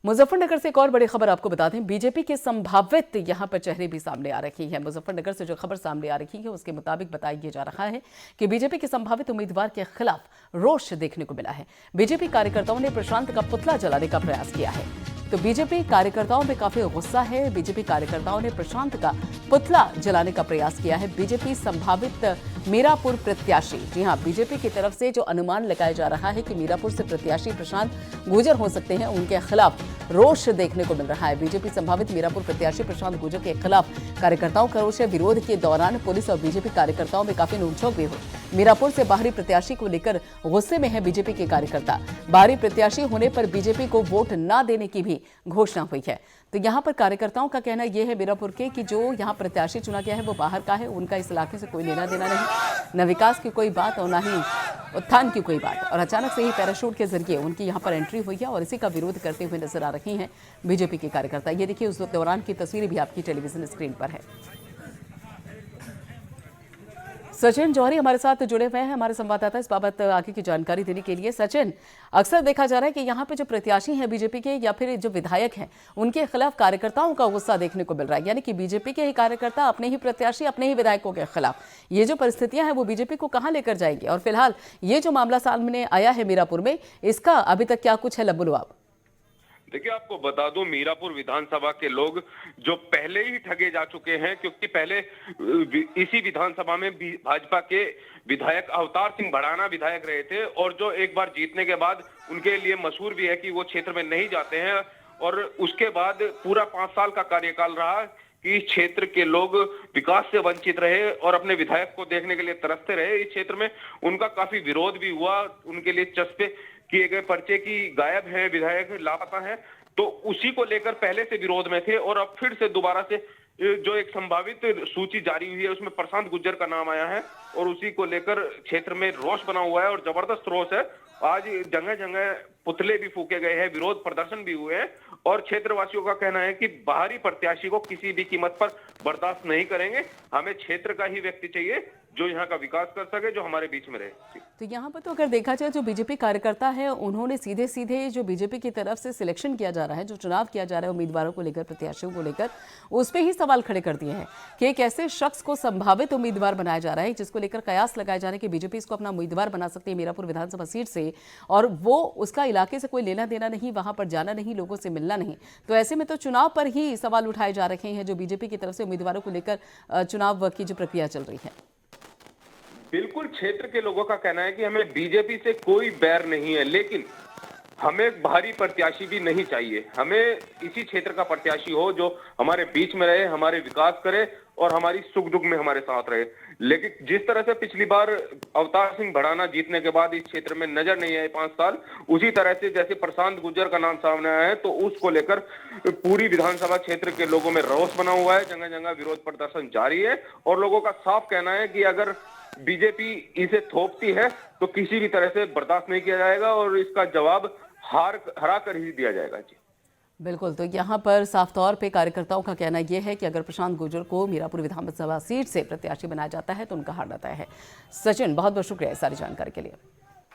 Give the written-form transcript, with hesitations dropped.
मुजफ्फरनगर से एक और बड़ी खबर आपको बता दें, बीजेपी के संभावित यहां पर चेहरे भी सामने आ रही है। मुजफ्फरनगर से जो खबर सामने आ रही है उसके मुताबिक बताया जा रहा है कि बीजेपी के संभावित उम्मीदवार के खिलाफ रोष देखने को मिला है। बीजेपी कार्यकर्ताओं ने प्रशांत का पुतला जलाने का प्रयास किया है। तो बीजेपी कार्यकर्ताओं में काफी गुस्सा है। बीजेपी कार्यकर्ताओं ने प्रशांत का पुतला जलाने का प्रयास किया है। बीजेपी संभावित मीरापुर प्रत्याशी, जी हां, बीजेपी की तरफ से जो अनुमान लगाया जा रहा है कि मीरापुर से प्रत्याशी प्रशांत गुर्जर हो सकते हैं, उनके खिलाफ रोष देखने को मिल रहा है। बीजेपी संभावित मीरापुर प्रत्याशी प्रशांत गुर्जर के खिलाफ कार्यकर्ताओं का रोष है। विरोध के दौरान पुलिस और बीजेपी कार्यकर्ताओं में काफी नोकझोंक भी हुई। मीरापुर से बाहरी प्रत्याशी को लेकर गुस्से में है बीजेपी के कार्यकर्ता। बाहरी प्रत्याशी होने पर बीजेपी को वोट न देने की भी घोषणा हुई है। तो यहां पर कार्यकर्ताओं का कहना यह है मीरापुर के कि जो यहां प्रत्याशी चुना गया है वो बाहर का है, उनका इस इलाके से कोई लेना देना नहीं, न विकास की कोई बात और न ही उत्थान की कोई बात। और अचानक से ही पैराशूट के जरिए उनकी यहां पर एंट्री हुई है और इसी का विरोध करते हुए नजर आ रही हैं बीजेपी के कार्यकर्ता। ये देखिए, उस दौरान की तस्वीरें भी आपकी टेलीविजन स्क्रीन पर है। सचिन जौहरी हमारे साथ जुड़े हुए हैं, हमारे संवाददाता, इस बाबत आगे की जानकारी देने के लिए। सचिन, अक्सर देखा जा रहा है कि यहाँ पे जो प्रत्याशी हैं बीजेपी के या फिर जो विधायक हैं, उनके खिलाफ कार्यकर्ताओं का गुस्सा देखने को मिल रहा है। यानी कि बीजेपी के ही कार्यकर्ता अपने ही प्रत्याशी, अपने ही विधायकों के खिलाफ। ये जो परिस्थितियां हैं वो बीजेपी को कहाँ लेकर जाएंगी? और फिलहाल ये जो मामला सामने आया है मीरापुर में, इसका अभी तक क्या कुछ है लबुलुआब? देखिए, आपको बता दूं, मीरापुर विधानसभा के लोग जो पहले ही ठगे जा चुके हैं, क्योंकि पहले इसी विधानसभा में भाजपा के विधायक अवतार सिंह भड़ाना विधायक रहे थे और जो एक बार जीतने के बाद उनके लिए मशहूर भी है कि वो क्षेत्र में नहीं जाते हैं। और उसके बाद पूरा 5 साल का कार्यकाल रहा कि इस क्षेत्र के लोग विकास से वंचित रहे और अपने विधायक को देखने के लिए तरसते रहे। इस क्षेत्र में उनका काफी विरोध भी हुआ, उनके लिए चस्पे किए गए पर्चे की गायब है, विधायक लापता है, तो उसी को लेकर पहले से विरोध में थे। और अब फिर से दोबारा से जो एक संभावित सूची जारी हुई है उसमें प्रशांत गुर्जर का नाम आया है और उसी को लेकर क्षेत्र में रोष बना हुआ है और जबरदस्त रोष है। आज जगह जगह पुतले भी फूके गए हैं, विरोध प्रदर्शन भी हुए हैं और क्षेत्रवासियों का कहना है कि बाहरी प्रत्याशी को किसी भी कीमत पर बर्दाश्त नहीं करेंगे। हमें क्षेत्र का ही व्यक्ति चाहिए जो यहाँ का विकास कर सके, जो हमारे बीच में रहे। तो यहाँ पर तो अगर देखा जाए, जो बीजेपी कार्यकर्ता है उन्होंने सीधे सीधे जो बीजेपी की तरफ से सिलेक्शन किया जा रहा है, जो चुनाव किया जा रहा है उम्मीदवारों को लेकर, प्रत्याशियों को लेकर, उस पर ही सवाल खड़े कर दिए हैं कि एक ऐसे शख्स को संभावित उम्मीदवार बनाया जा रहा है जिसको लेकर कयास लगाए जा रहे हैं कि बीजेपी इसको अपना उम्मीदवार बना सकती है मीरापुर विधानसभा सीट से, और वो उसका इलाके से कोई लेना देना नहीं, वहां पर जाना नहीं, लोगों से मिलना नहीं। तो ऐसे में तो चुनाव पर ही सवाल उठाए जा रहे हैं जो बीजेपी की तरफ से उम्मीदवारों को लेकर चुनाव की जो प्रक्रिया चल रही है। बिल्कुल, क्षेत्र के लोगों का कहना है कि हमें बीजेपी से कोई बैर नहीं है, लेकिन हमें बाहरी प्रत्याशी भी नहीं चाहिए। हमें इसी क्षेत्र का प्रत्याशी हो जो हमारे बीच में रहे, हमारे विकास करे और हमारी सुख दुख में हमारे साथ रहे। लेकिन जिस तरह से पिछली बार अवतार सिंह भड़ाना जीतने के बाद इस क्षेत्र में नजर नहीं आए 5 साल, उसी तरह से जैसे प्रशांत गुर्जर का नाम सामने आया है तो उसको लेकर पूरी विधानसभा क्षेत्र के लोगों में रोष बना हुआ है। जगह जगह विरोध प्रदर्शन जारी है और लोगों का साफ कहना है कि अगर बीजेपी इसे थोपती है तो किसी भी तरह से बर्दाश्त नहीं किया जाएगा और इसका जवाब हरा कर ही दिया जाएगा। जी बिल्कुल, तो यहाँ पर साफ तौर पे कार्यकर्ताओं का कहना यह है कि अगर प्रशांत गुर्जर को मीरापुर विधानसभा सीट से प्रत्याशी बनाया जाता है तो उनका हारना तय है। सचिन, बहुत बहुत शुक्रिया इस सारी जानकारी के लिए।